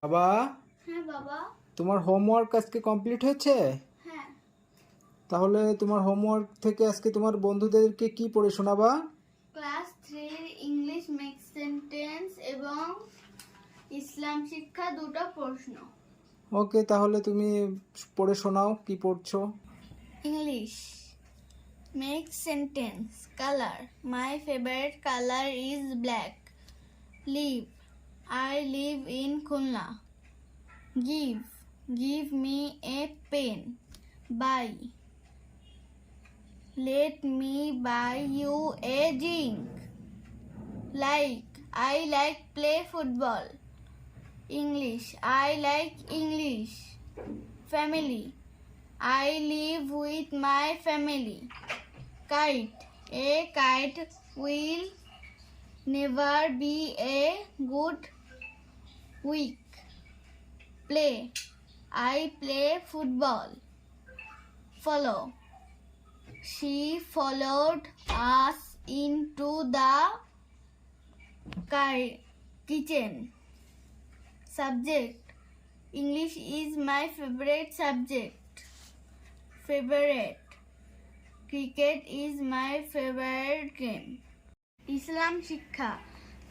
বাবা, হ্যাঁ বাবা। তোমার হোমওয়ার্ক আজকে কমপ্লিট হয়েছে? হ্যাঁ। তাহলে তোমার হোমওয়ার্ক থেকে আজকে তোমার বন্ধুদেরকে কি পড়ে শোনাবা? ক্লাস 3 ইংলিশ মেক সেন্টেন্স এবং ইসলাম শিক্ষা দুটো প্রশ্ন। ওকে, তাহলে তুমি পড়ে শোনাও, কি পড়ছো? English make sentence. Colour, my favourite colour is black. Live, I live in Khulna. Give, give me a pen. Buy, let me buy you a drink. Like, I like play football. English, I like English. Family, I live with my family. Kite, a kite will never be a good week. Play, I play football. Follow, she followed us into the kitchen. Subject, English is my favorite subject. Favorite, cricket is my favorite game. ইসলাম শিক্ষা,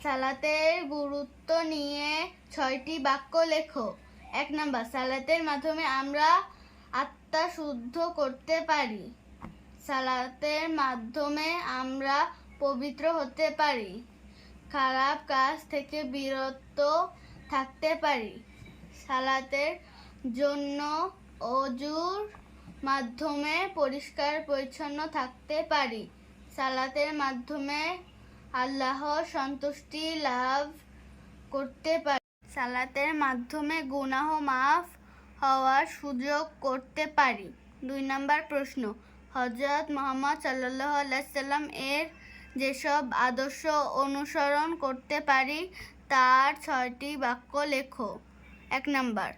সালাতের গুরুত্ব নিয়ে 6টি বাক্য লেখো। 1 number, সালাতের মাধ্যমে আমরা আত্মা শুদ্ধ করতে পারি। সালাতের মাধ্যমে আমরা পবিত্র হতে পারি, খারাপ কাজ থেকে বিরত থাকতে পারি। সালাতের জন্য অজুর মাধ্যমে পরিষ্কার পরিচ্ছন্ন থাকতে পারি। সালাতের মাধ্যমে আল্লাহর সন্তুষ্টি লাভ করতে পারি। সালাতের মাধ্যমে গুনাহ মাফ হওয়ার সুযোগ করতে পারি। 2 নাম্বার প্রশ্ন, হযরত মুহাম্মদ সাল্লাল্লাহু আলাইহি সাল্লাম এর যেসব আদর্শ অনুসরণ করতে পারি তার 6টি বাক্য লেখো। 1 নাম্বার,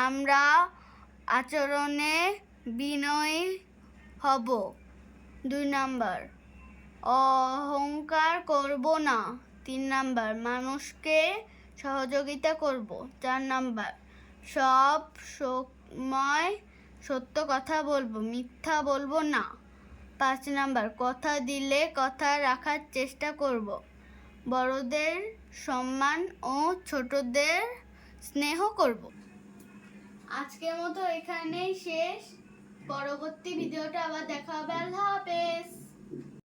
আমরা আচরণে বিনয়ী হব। 2 নাম্বার, অহংকার করব না। 3 নাম্বার, মানুষকে সহযোগিতা করব। 4 নাম্বার, সব সময় সত্য কথা বলবো, মিথ্যা বলবো না। 5 নাম্বার, কথা দিলে কথা রাখার চেষ্টা করব। বড়দের সম্মান ও ছোটদের স্নেহ করব। আজকের মতো এখানেই শেষ। পরবর্তী ভিডিওটা আবার দেখা হবে। আল্লাহ হাফেজ।